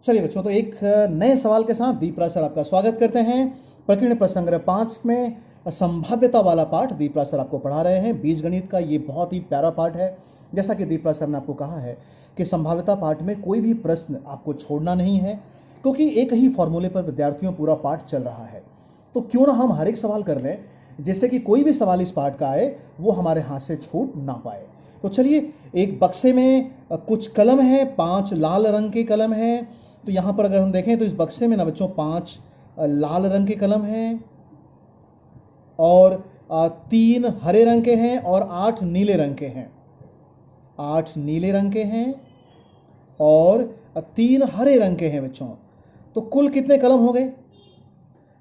चलिए बच्चों, तो एक नए सवाल के साथ दीपराज सर आपका स्वागत करते हैं। प्रकीर्ण प्रसंग्रह 5 में संभाव्यता वाला पाठ दीपराज सर आपको पढ़ा रहे हैं। बीजगणित का ये बहुत ही प्यारा पाठ है। जैसा कि दीपराज सर ने आपको कहा है कि संभाव्यता पाठ में कोई भी प्रश्न आपको छोड़ना नहीं है, क्योंकि एक ही फॉर्मूले पर विद्यार्थियों पूरा पाठ चल रहा है। तो क्यों ना हम हर एक सवाल कर लें, जिससे कि कोई भी सवाल इस पाठ का आए वो हमारे हाथ से छूट ना पाए। तो चलिए, एक बक्से में कुछ कलम है, 5 लाल रंग के कलम हैं। तो यहाँ पर अगर हम देखें तो इस बक्से में ना बच्चों 5 लाल रंग के कलम हैं और 3 हरे रंग के हैं और 8 नीले रंग के हैं। 8 नीले रंग के हैं और 3 हरे रंग के हैं बच्चों। तो कुल कितने कलम हो गए,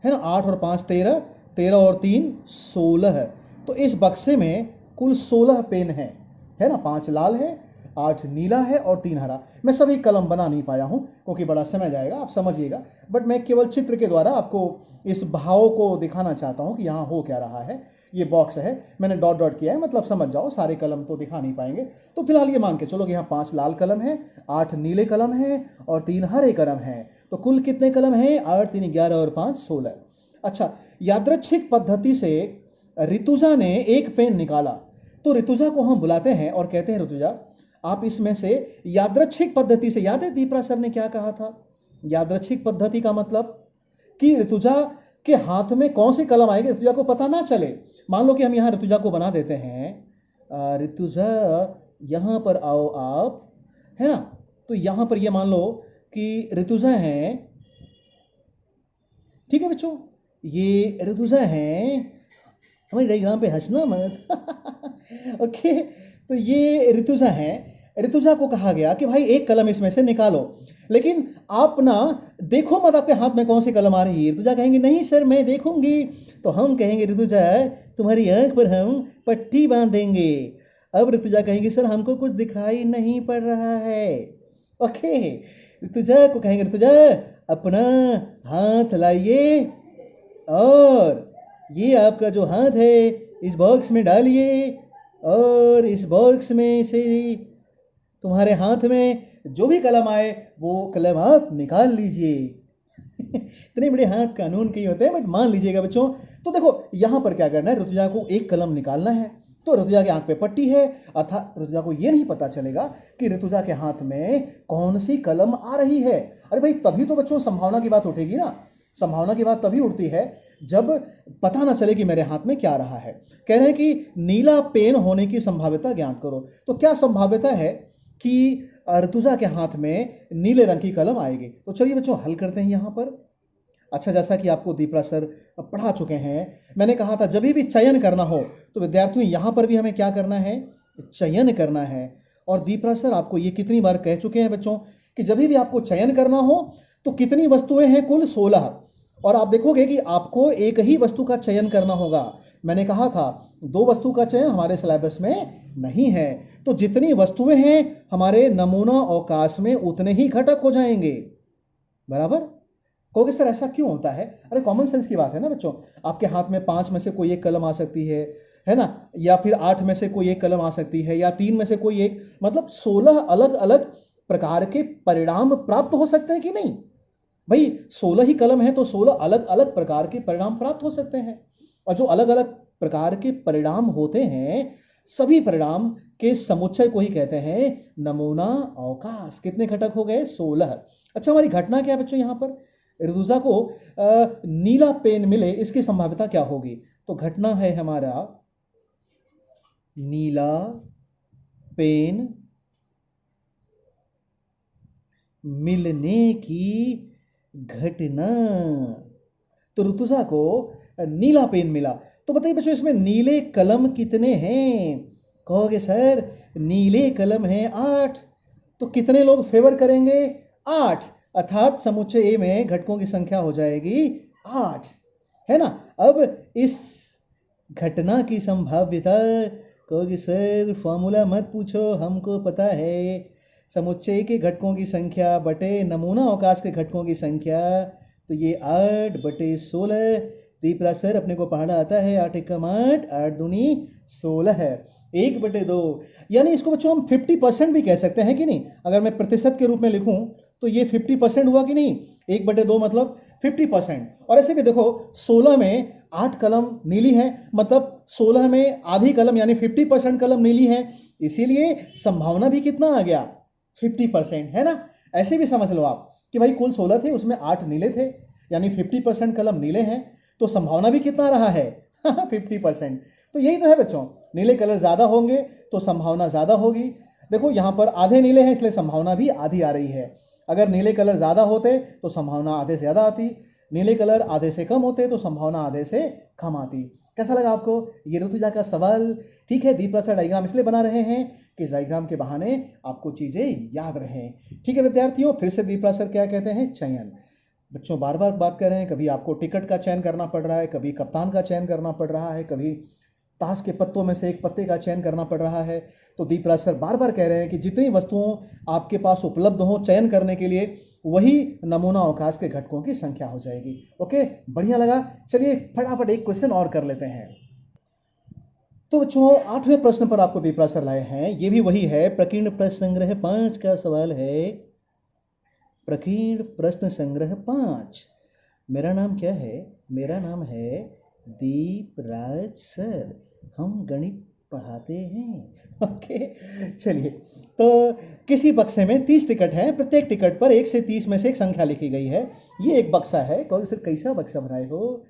है ना? 8 और 5 13, 13 और 3 16 है। तो इस बक्से में कुल 16 पेन है ना? 5 लाल है, 8 नीला है और 3 हरा। मैं सभी कलम बना नहीं पाया हूँ क्योंकि बड़ा समय जाएगा, आप समझिएगा। बट मैं केवल चित्र के द्वारा आपको इस भाव को दिखाना चाहता हूँ कि यहाँ हो क्या रहा है। ये बॉक्स है, मैंने डॉट डॉट किया है, मतलब समझ जाओ, सारे कलम तो दिखा नहीं पाएंगे। तो फिलहाल ये मान के चलो कि यहाँ 5 लाल कलम है, 8 नीले कलम है और 3 हरे कलम है। तो कुल कितने कलम हैं? 8 3 11 और 5 16। अच्छा, यादृच्छिक पद्धति से ऋतुजा ने एक पेन निकाला। तो ऋतुजा को हम बुलाते हैं और कहते हैं, ऋतुजा आप इसमें से यादृच्छिक पद्धति से, याद है दीपरा सर ने क्या कहा था? यादृच्छिक पद्धति का मतलब कि ऋतुजा के हाथ में कौन सी कलम आएगी, ऋतुजा को पता ना चले। मान लो कि हम यहाँ ऋतुजा को बना देते हैं, ऋतुजा यहाँ पर आओ आप, है ना? तो यहाँ पर ये मान लो कि ऋतुजा हैं, ठीक है बच्चों, ये ऋतुजा हैं। हमारी डायग्राम पे हंसना मत ओके, तो ये ऋतुजा हैं। ऋतुजा को कहा गया कि भाई एक कलम इसमें से निकालो, लेकिन आप ना देखो मत आपके हाथ में कौन सी कलम आ रही है। ऋतुजा कहेंगे नहीं सर मैं देखूंगी। तो हम कहेंगे ऋतुजा तुम्हारी आंख पर हम पट्टी बांध देंगे। अब ऋतुजा कहेंगे सर हमको कुछ दिखाई नहीं पड़ रहा है। ओके, ऋतुजा को कहेंगे ऋतुजा अपना हाथ लाइए और ये आपका जो हाथ है इस बॉक्स में डालिए और इस बॉक्स में से तुम्हारे हाथ में जो भी कलम आए वो कलम आप निकाल लीजिए। इतने बड़े हाथ कानून के ही होते हैं, बट मान लीजिएगा बच्चों। तो देखो यहाँ पर क्या करना है, ऋतुजा को एक कलम निकालना है। तो ऋतुजा की आंख पे पट्टी है, अर्थात ऋतुजा को ये नहीं पता चलेगा कि ऋतुजा के हाथ में कौन सी कलम आ रही है। अरे भाई तभी तो बच्चों संभावना की बात उठेगी ना। संभावना की बात तभी उठती है जब पता ना चले कि मेरे हाथ में क्या रहा है। कह रहे हैं कि नीला पेन होने की संभाव्यता ज्ञात करो। तो क्या संभाव्यता है कि ऋतुजा के हाथ में नीले रंग की कलम आएगी? तो चलिए बच्चों हल करते हैं यहाँ पर। अच्छा, जैसा कि आपको दीपरा सर पढ़ा चुके हैं, मैंने कहा था जब भी चयन करना हो तो विद्यार्थियों यहाँ पर भी हमें क्या करना है, चयन करना है। और दीपरा सर आपको ये कितनी बार कह चुके हैं बच्चों कि जब भी आपको चयन करना हो तो कितनी वस्तुएं हैं, कुल 16। और आप देखोगे कि आपको एक ही वस्तु का चयन करना होगा। मैंने कहा था 2 वस्तु का चयन हमारे सिलेबस में नहीं है। तो जितनी वस्तुएं हैं हमारे नमूना अवकाश में उतने ही घटक हो जाएंगे, बराबर? कहोगे सर ऐसा क्यों होता है? अरे कॉमन सेंस की बात है ना बच्चों। आपके हाथ में 5 में से कोई एक कलम आ सकती है ना? या फिर 8 में से कोई एक कलम आ सकती है, या 3 में से कोई एक, मतलब 16 अलग अलग प्रकार के परिणाम प्राप्त हो सकते हैं कि नहीं भाई? 16 ही कलम है तो 16 अलग अलग प्रकार के परिणाम प्राप्त हो सकते हैं। और जो अलग अलग प्रकार के परिणाम होते हैं, सभी परिणाम के समुच्चय को ही कहते हैं नमूना अवकाश। कितने घटक हो गए? 16। अच्छा, हमारी घटना क्या है बच्चों? यहाँ पर ऋतुजा को नीला पेन मिले, इसकी संभाव्यता क्या होगी? तो घटना है हमारा नीला पेन मिलने की घटना। तो ऋतुजा को नीला पेन मिला। तो बताइए बच्चों इसमें नीले कलम कितने हैं? कहोगे सर नीले कलम हैं 8। तो कितने लोग फेवर करेंगे? 8, अर्थात समुच्चय ए में घटकों की संख्या हो जाएगी 8, है ना? अब इस घटना की संभाव्यता, कहोगे सर फॉर्मूला मत पूछो, हमको पता है, समुच्चय के घटकों की संख्या बटे नमूना अवकाश के घटकों की संख्या। तो ये 8 बटे 16। दीपराज सर अपने को पढ़ना आता है, 8 एकम 8, 8 दूनी 16 है, 1 बटे 2। यानी इसको बच्चों हम 50% भी कह सकते हैं कि नहीं? अगर मैं प्रतिशत के रूप में लिखूं तो ये 50% हुआ कि नहीं, 1/2 मतलब 50%। और ऐसे भी देखो 16 में 8 कलम नीली है, मतलब 16 में आधी कलम यानी 50% कलम नीली है, इसीलिए संभावना भी कितना आ गया, 50%, है ना। ऐसे भी समझ लो आप कि भाई कुल 16 थे, उसमें 8 नीले थे, यानी 50% कलम नीले हैं, तो संभावना भी कितना रहा है 50%। तो यही तो है बच्चों, नीले कलर ज़्यादा होंगे तो संभावना ज़्यादा होगी। देखो यहाँ पर आधे नीले हैं, इसलिए संभावना भी आधी आ रही है। अगर नीले कलर ज़्यादा होते तो संभावना आधे से ज़्यादा आती, नीले कलर आधे से कम होते तो संभावना आधे से कम आती। कैसा लगा आपको ये ऋतुजा का सवाल? ठीक है, दीप राशि डायग्राम इसलिए बना रहे हैं कि इस डायग्राम के बहाने आपको चीज़ें याद रहें। ठीक है विद्यार्थियों, फिर से दीप राशि क्या कहते हैं, चयन। बच्चों बार बार बात कर रहे हैं, कभी आपको टिकट का चयन करना पड़ रहा है, कभी कप्तान का चयन करना पड़ रहा है, कभी ताश के पत्तों में से एक पत्ते का चयन करना पड़ रहा है। तो दीपराज सर बार बार कह रहे हैं कि जितनी वस्तुओं आपके पास उपलब्ध हो चयन करने के लिए, वही नमूना अवकाश के घटकों की संख्या हो जाएगी। ओके, बढ़िया लगा। चलिए फटाफट एक क्वेश्चन और कर लेते हैं। तो बच्चों 8वें प्रश्न पर आपको दीपराज सर लाए हैं, ये भी वही है, प्रकीर्ण प्रश्न संग्रह 5 का सवाल है। प्रकीर्ण प्रश्न संग्रह 5। मेरा नाम क्या है? मेरा नाम है दीपराज सर, हम गणित पढ़ाते हैं। ओके, चलिए। तो किसी बक्से में 30 टिकट हैं, प्रत्येक टिकट पर 1 से 30 में से एक संख्या लिखी गई है। ये एक बक्सा है। कौन सर कैसा बक्सा बनाए हो,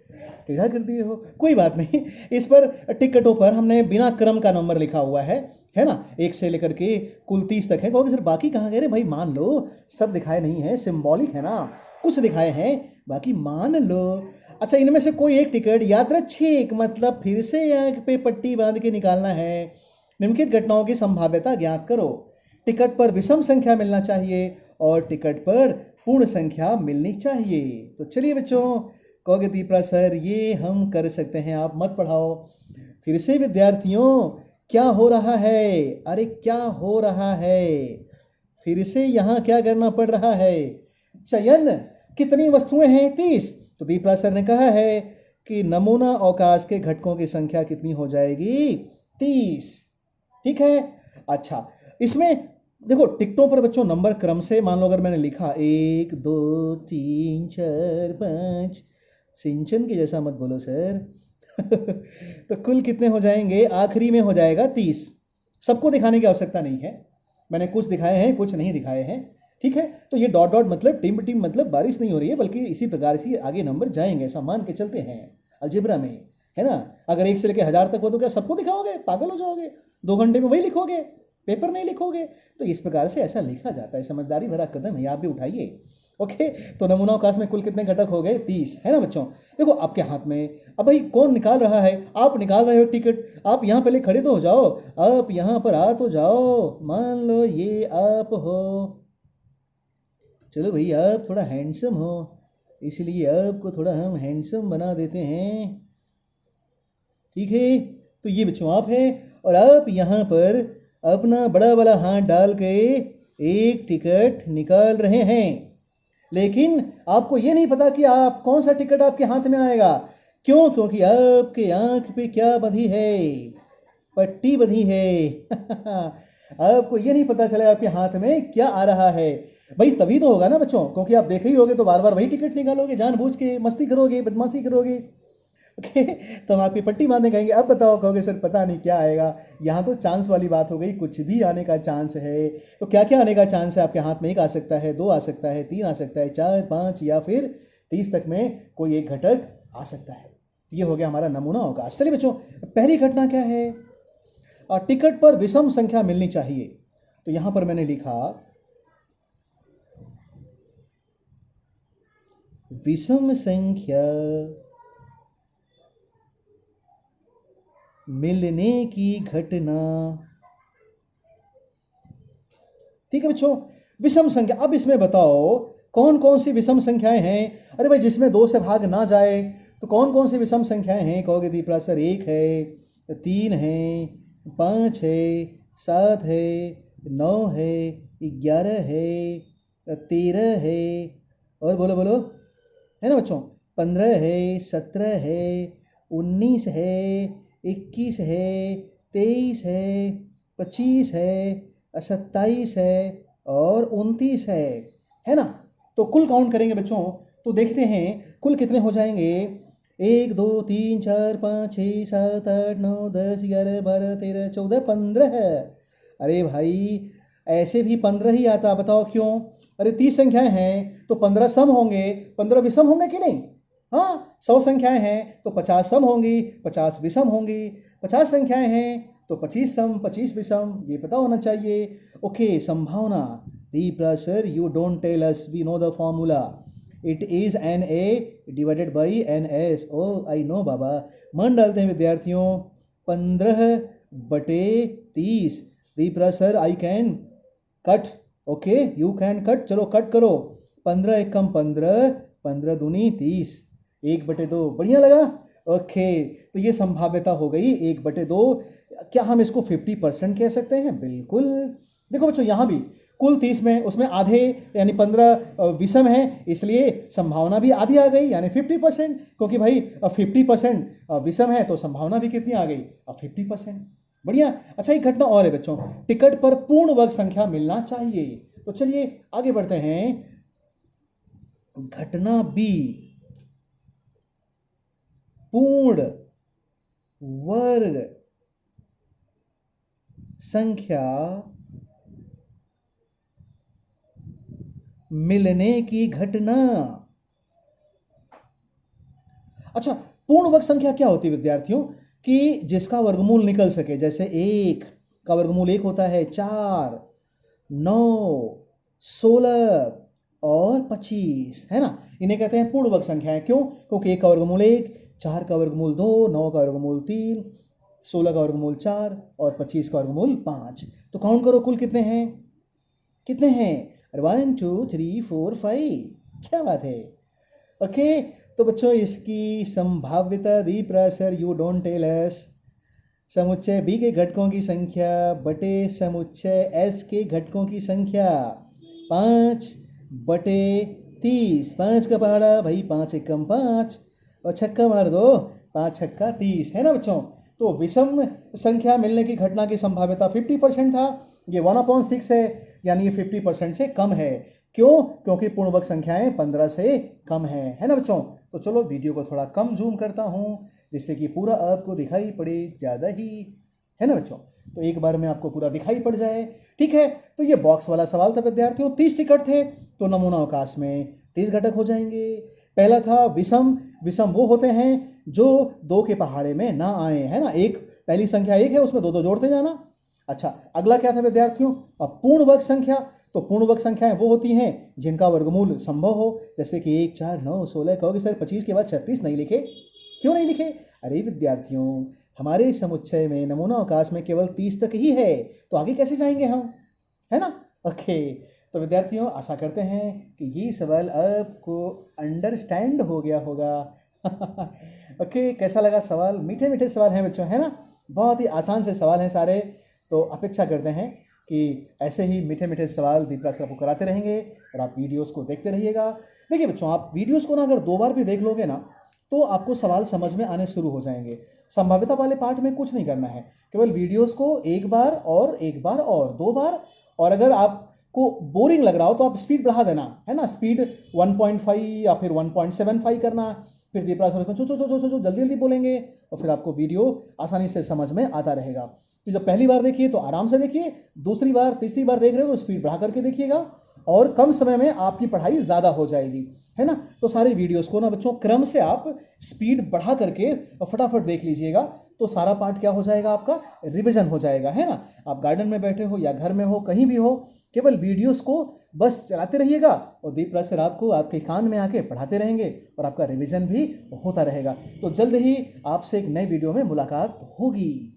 टेढ़ा कर दिए हो? कोई बात नहीं, इस पर टिकटों पर हमने बिना क्रम का नंबर लिखा हुआ है ना, 1 से लेकर के कुल 30 तक है। कहोगे सर बाकी कहाँ गए? भाई मान लो सब दिखाए नहीं है, सिंबॉलिक है ना, कुछ दिखाए हैं, बाकी मान लो। अच्छा, इनमें से कोई एक टिकट यादृच्छिक, मतलब फिर से आंख पे पट्टी बांध के निकालना है। निम्नलिखित घटनाओं की संभाव्यता ज्ञात करो। टिकट पर विषम संख्या मिलना चाहिए और टिकट पर पूर्ण संख्या मिलनी चाहिए। तो चलिए बच्चों, कहोगे दीपरा सर ये हम कर सकते हैं, आप मत पढ़ाओ। फिर से विद्यार्थियों, क्या हो रहा है? अरे क्या हो रहा है? फिर से यहाँ क्या करना पड़ रहा है? चयन। कितनी वस्तुएं हैं? 30। तो दीपराज सर ने कहा है कि नमूना अवकाश के घटकों की संख्या कितनी हो जाएगी? 30। ठीक है। अच्छा, इसमें देखो टिकटों पर बच्चों नंबर क्रम से, मान लो अगर मैंने लिखा 1 2 3 4 5, सिंचन के जैसा मत बोलो सर। तो कुल कितने हो जाएंगे? आखिरी में हो जाएगा 30। सबको दिखाने की आवश्यकता नहीं है, मैंने कुछ दिखाए हैं कुछ नहीं दिखाए हैं। ठीक है, तो ये डॉट डॉट मतलब टिम टिम मतलब बारिश नहीं हो रही है, बल्कि इसी प्रकार से आगे नंबर जाएंगे, ऐसा मान के चलते हैं अलजेब्रा में, है ना। अगर 1 से लेकर 1000 तक हो तो क्या सबको दिखाओगे? पागल हो जाओगे, 2 घंटे में वही लिखोगे, पेपर नहीं लिखोगे। तो इस प्रकार से ऐसा लिखा जाता है, समझदारी भरा कदम है, आप भी उठाइए। ओके, तो नमूना अवकाश में कुल कितने घटक हो गए? 30, है ना बच्चों। देखो आपके हाथ में, अब भाई कौन निकाल रहा है? आप निकाल रहे हो टिकट। आप यहाँ पहले खड़े तो हो जाओ, आप यहाँ पर आ तो जाओ। मान लो ये आप हो, चलो भाई आप थोड़ा हैंडसम हो, इसलिए आपको थोड़ा हम हैंडसम बना देते हैं। ठीक है, तो ये बच्चों आप हैं और आप यहाँ पर अपना बड़ा वाला हाथ डाल के एक टिकट निकाल रहे हैं, लेकिन आपको ये नहीं पता कि आप कौन सा टिकट आपके हाथ में आएगा। क्यों? क्योंकि आपके आंख पे क्या बंधी है? पट्टी बंधी है। आपको ये नहीं पता चलेगा आपके हाथ में क्या आ रहा है। भाई तभी तो होगा ना बच्चों, क्योंकि आप देखे ही होगे तो बार बार वही टिकट निकालोगे, जानबूझ के मस्ती करोगे, बदमाशी करोगे। ओके, तो हम आपकी पट्टी बांधने कहेंगे अब बताओ, कहोगे सर पता नहीं क्या आएगा। यहाँ तो चांस वाली बात हो गई, कुछ भी आने का चांस है। तो क्या क्या आने का चांस है आपके हाथ में? 1 आ सकता है, 2 आ सकता है, 3 आ सकता है, 4 5 या फिर 30 तक में कोई एक घटक आ सकता है। ये हो गया हमारा नमूना अवकाश। चलिए बच्चों, पहली घटना क्या है? टिकट पर विषम संख्या मिलनी चाहिए। तो यहां पर मैंने लिखा विषम संख्या मिलने की घटना। ठीक है बच्चों, विषम संख्या। अब इसमें बताओ कौन कौन सी विषम संख्याएं हैं? अरे भाई जिसमें 2 से भाग ना जाए, तो कौन कौन सी विषम संख्याएं हैं? कहोगे दीपराज सर 1 है, 3 है, 5 है, 7 है, 9 है, 11 है, 13 है, और बोलो बोलो, है ना बच्चों, 15 है, 17 है, 19 है, 21 है, 23 है, 25 है, 27 है और 29 है। है ना। तो कुल काउंट करेंगे बच्चों तो देखते हैं कुल कितने हो जाएंगे। 1 2 3 4 5 6 7 8 9 10 11 12 13 14 15 है। अरे भाई ऐसे भी 15 ही आता, बताओ क्यों। अरे 30 संख्याएं हैं तो 15 सम होंगे, 15 विषम होंगे कि नहीं। हाँ 100 संख्याएं हैं तो 50 सम होंगी, 50 विषम होंगी। 50 संख्याएं हैं तो 25 सम 25 विषम, ये पता होना चाहिए। ओके संभावना। Deepraj sir you don't tell us, we know the formula, it is n A divided by n S. Oh I know बाबा। मन डालते हैं विद्यार्थियों, 15/30। Deepraj sir I can cut. Okay you can cut, चलो कट करो। 15 एकम 15, 15 दूनी 30, 1/2। बढ़िया लगा। ओके तो ये संभाव्यता हो गई 1/2। क्या हम इसको 50% कह सकते हैं? बिल्कुल। देखो बच्चों यहाँ भी कुल 30 में उसमें आधे यानी 15 विषम है, इसलिए संभावना भी आधी आ गई यानी 50%। क्योंकि भाई 50% विषम है तो संभावना भी कितनी आ गई? 50%। बढ़िया। अच्छा एक घटना और है बच्चों, टिकट पर पूर्ण वर्ग संख्या मिलना चाहिए। तो चलिए आगे बढ़ते हैं। घटना बी, पूर्ण वर्ग संख्या मिलने की घटना। अच्छा पूर्ण वर्ग संख्या क्या होती है विद्यार्थियों? कि जिसका वर्गमूल निकल सके। जैसे 1 का वर्गमूल 1 होता है 4, 9, 16 और 25, है ना। इन्हें कहते हैं पूर्ण वर्ग संख्याएं। क्यों? क्योंकि 1 का वर्गमूल 1, 4 का वर्गमूल 2, 9 का वर्गमूल 3, 16 का वर्गमूल 4 और 25 का वर्गमूल 5। तो काउंट करो कुल कितने हैं? कितने हैं? 1 2 3 4 5। क्या बात है। ओके तो बच्चों इसकी संभाव्यता Deepraj sir you don't tell us, समुच्चय बी के घटकों की संख्या बटे समुच्चय एस के घटकों की संख्या 5/30। 5 का पहाड़ा भाई, 5 एकम 5 और छक्का मार दो, 5 छक्का 30, है ना बच्चों। तो विषम संख्या मिलने की घटना की संभाव्यता 50% था, ये 1/6 है यानी ये 50% से कम है। क्यों? क्योंकि पूर्ण वर्ग संख्याएं 15 से कम है ना बच्चों। तो चलो वीडियो को थोड़ा कम जूम करता हूँ जिससे कि पूरा आपको दिखाई पड़े ज़्यादा ही, है ना बच्चों। तो एक बार में आपको पूरा दिखाई पड़ जाए। ठीक है तो ये बॉक्स वाला सवाल था विद्यार्थियों। 30 टिकट थे तो नमूना अवकाश में 30 घटक हो जाएंगे। पहला था विषम। विषम वो होते हैं जो 2 के पहाड़े में ना आए, है ना। एक पहली संख्या 1 है उसमें 2 जोड़ते जाना। अच्छा अगला क्या था विद्यार्थियों? अब पूर्ण वर्ग संख्या। तो पूर्ण वर्ग संख्याएं वो होती हैं जिनका वर्गमूल संभव हो। जैसे कि 1 4 9 16। कहोगे सर 25 के बाद 36 नहीं लिखे, क्यों नहीं लिखे? अरे विद्यार्थियों हमारे समुच्चय में नमूना अवकाश में केवल 30 तक ही है, तो आगे कैसे जाएंगे हम, है ना। ओके तो विद्यार्थियों आशा करते हैं कि ये सवाल आपको अंडरस्टैंड हो गया होगा। ओके कैसा लगा सवाल? मीठे मीठे सवाल हैं बच्चों, है ना। बहुत ही आसान से सवाल हैं सारे। तो अपेक्षा करते हैं कि ऐसे ही मीठे मीठे सवाल दीपराज सर आपको कराते रहेंगे और आप वीडियोस को देखते रहिएगा। देखिए बच्चों आप वीडियोस को ना अगर 2 बार भी देख लोगे ना तो आपको सवाल समझ में आने शुरू हो जाएंगे। संभाव्यता वाले पार्ट में कुछ नहीं करना है, केवल वीडियोस को एक बार और 2 बार। और अगर आपको बोरिंग लग रहा हो तो आप स्पीड बढ़ा देना, है ना। स्पीड 1.5 या फिर 1.75 करना। फिर दीपराज सर चो चो चो चो चो जल्दी जल्दी बोलेंगे और फिर आपको वीडियो आसानी से समझ में आता रहेगा। तो जब पहली बार देखिए तो आराम से देखिए, दूसरी बार तीसरी बार देख रहे हो तो स्पीड बढ़ा करके देखिएगा और कम समय में आपकी पढ़ाई ज़्यादा हो जाएगी, है ना। तो सारे वीडियोस को ना बच्चों क्रम से आप स्पीड बढ़ा करके फटाफट देख लीजिएगा, तो सारा पार्ट क्या हो जाएगा? आपका रिवीजन हो जाएगा, है ना। आप गार्डन में बैठे हो या घर में हो कहीं भी हो, केवल वीडियोस को बस चलाते रहिएगा और दीपराज सर आपको आपके कान में आके पढ़ाते रहेंगे और आपका रिवीजन भी होता रहेगा। तो जल्द ही आपसे एक नए वीडियो में मुलाकात होगी।